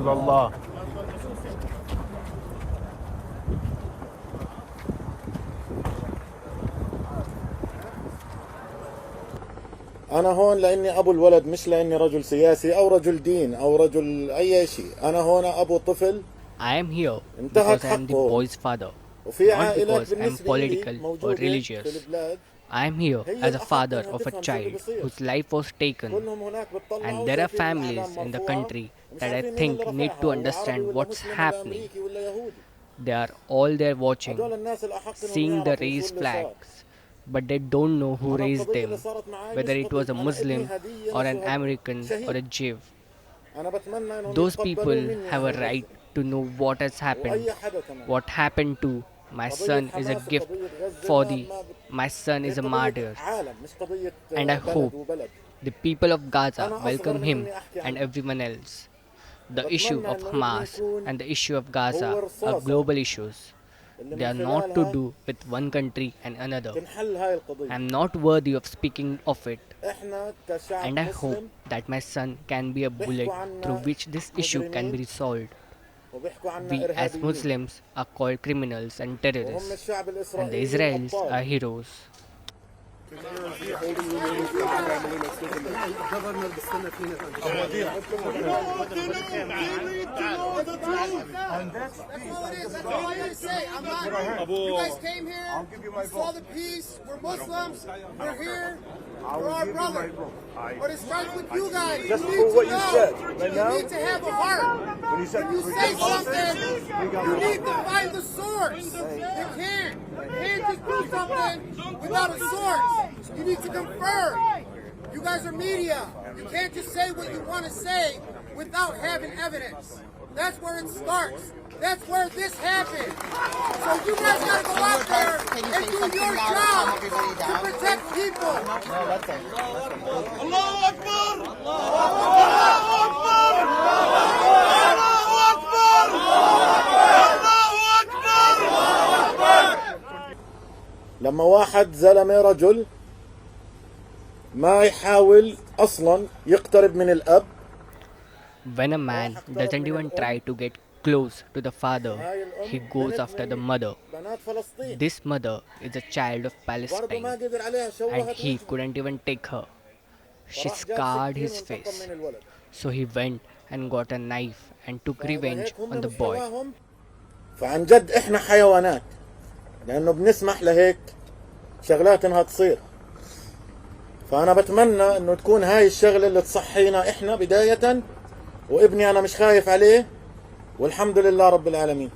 إلا الله. أنا هون لأني أبو الولد، مش لأني رجل سياسي أو رجل دين أو رجل أي شيء. أنا هون أبو طفل. I am here because I am the boy's father, not because I am political or religious. I am here as a father of a child whose life was taken, and there are families in the country that I think need to understand what's happening. They are all there watching, seeing the raised flags, but they don't know who raised them, whether it was a Muslim or an American or a Jew. Those people have a right to know what has happened. What happened to my son is a gift for my son is a martyr. And I hope the people of Gaza welcome him and everyone else. The issue of Hamas and the issue of Gaza are global issues. They are not to do with one country and another. I am not worthy of speaking of it. And I hope that my son can be a bullet through which this issue can be resolved. We as Muslims are called criminals and terrorists, and the Israelis are heroes. You guys came here, you saw the peace, we're Muslims, we're here, we're our brother. But it starts with you guys. Just you for need what to you know. said right now. You need to have a heart. When you say something, you need to find the source. You can't just do something without a source. You need to confirm. You guys are media. You can't just say what you want to say without having evidence. That's where it starts. That's where this happened. So you guys gotta go out there and do your job to protect people. Allahu Akbar! Allahu Akbar! Allahu Akbar! Allahu Akbar! لما واحد زلمة رجل ما يحاول أصلا يقترب من الأب. When a man doesn't even try to get close to the father, he goes after the mother. This mother is a child of Palestine, and he couldn't even take her. She scarred his face, so he went and got a knife and took revenge on the boy. فعن جد احنا حيوانات لانه بنسمح لهيك شغلات انها تصير. فانا بتمنى انه تكون هاي الشغله اللي تصحينا احنا بدايه، وابني انا مش خايف عليه والحمد لله رب العالمين.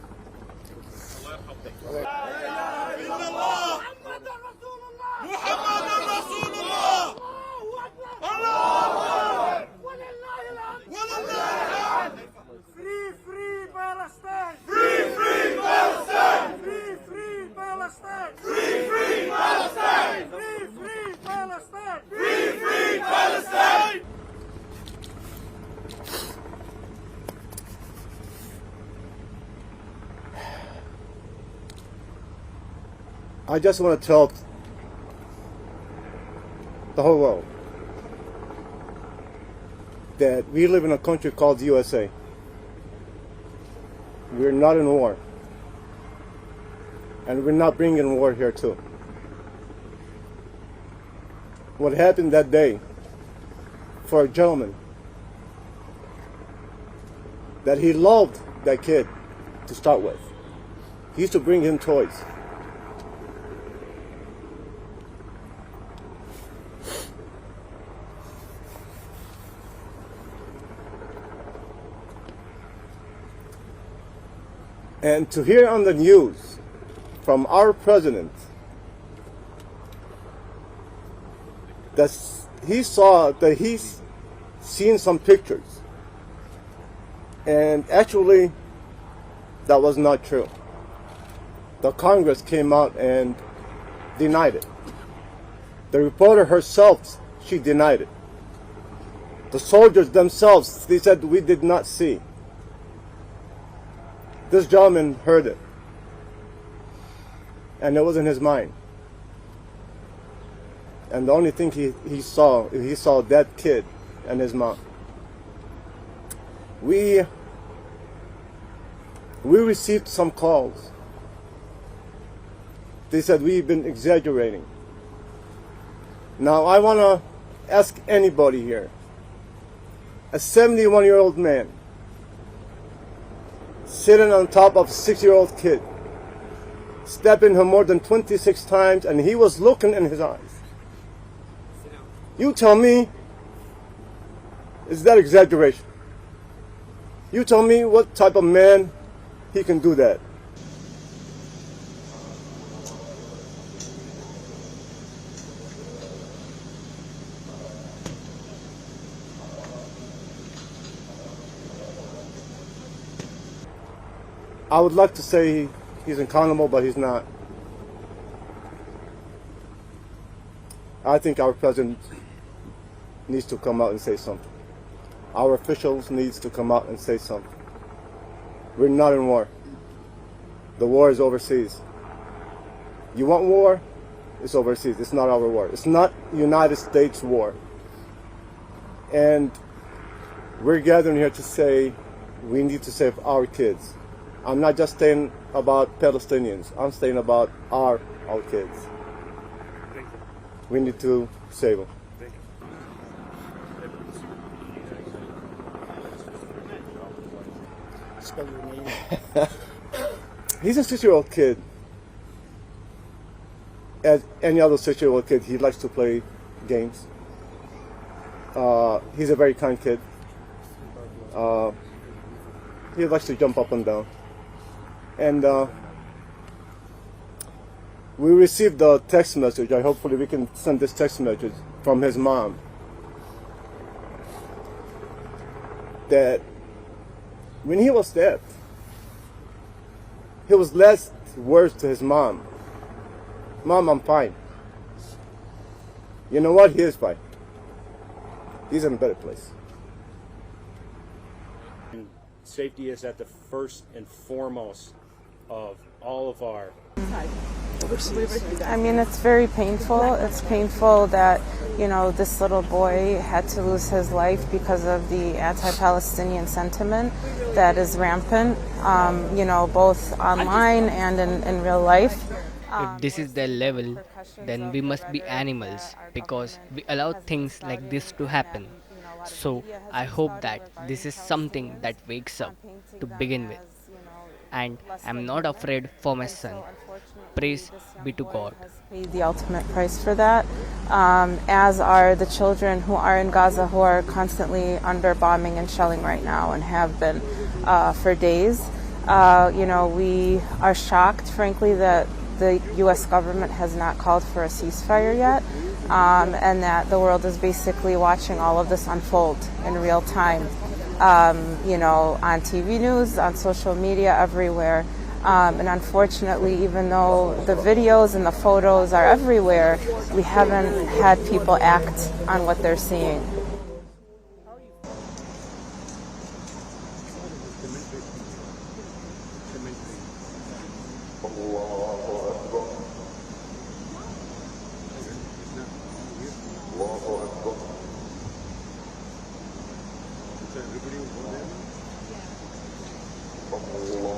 I just want to tell the whole world that we live in a country called the USA. We're not in war. And we're not bringing war here too. What happened that day for a gentleman, that he loved that kid to start with. He used to bring him toys. And to hear on the news from our president that he's seen some pictures, and actually that was not true. The Congress came out and denied it. The reporter herself, she denied it. The soldiers themselves, they said we did not see. This gentleman heard it, and it was in his mind. And the only thing he saw that kid and his mom. We We received some calls. They said we've been exaggerating. Now I want to ask anybody here. A 71-year-old man sitting on top of a 6-year-old kid, stabbing him more than 26 times, and he was looking in his eyes. You tell me, is that exaggeration? You tell me what type of man he can do that. I would like to say he's accountable, but he's not. I think our president needs to come out and say something. Our officials needs to come out and say something. We're not in war. The war is overseas. You want war? It's overseas. It's not our war. It's not United States war. And we're gathering here to say we need to save our kids. I'm not just saying about Palestinians. I'm saying about our kids. We need to save them. Spell your name. He's a 6-year-old kid. As any other 6-year-old kid, he likes to play games. He's a very kind kid. He likes to jump up and down. And we received a text message. Hopefully we can send this text message from his mom. That when he was stabbed, his last words to his mom, "Mom, I'm fine." You know what? He is fine. He's in a better place. Safety is at the first and foremost of all of our. I mean, it's very painful. It's painful that, you know, this little boy had to lose his life because of the anti-Palestinian sentiment that is rampant, you know, both online and in real life. If this is their level, then we must be animals because we allow things like this to happen. So I hope that this is something that wakes up to begin with. And I'm not afraid for my son. Praise be to God. Paid the ultimate price for that, as are the children who are in Gaza, who are constantly under bombing and shelling right now and have been for days. You know, we are shocked, frankly, that the U.S. government has not called for a ceasefire yet, and that the world is basically watching all of this unfold in real time. You know, on TV news, on social media, everywhere. And unfortunately, even though the videos and the photos are everywhere, we haven't had people act on what they're seeing. Everybody was there?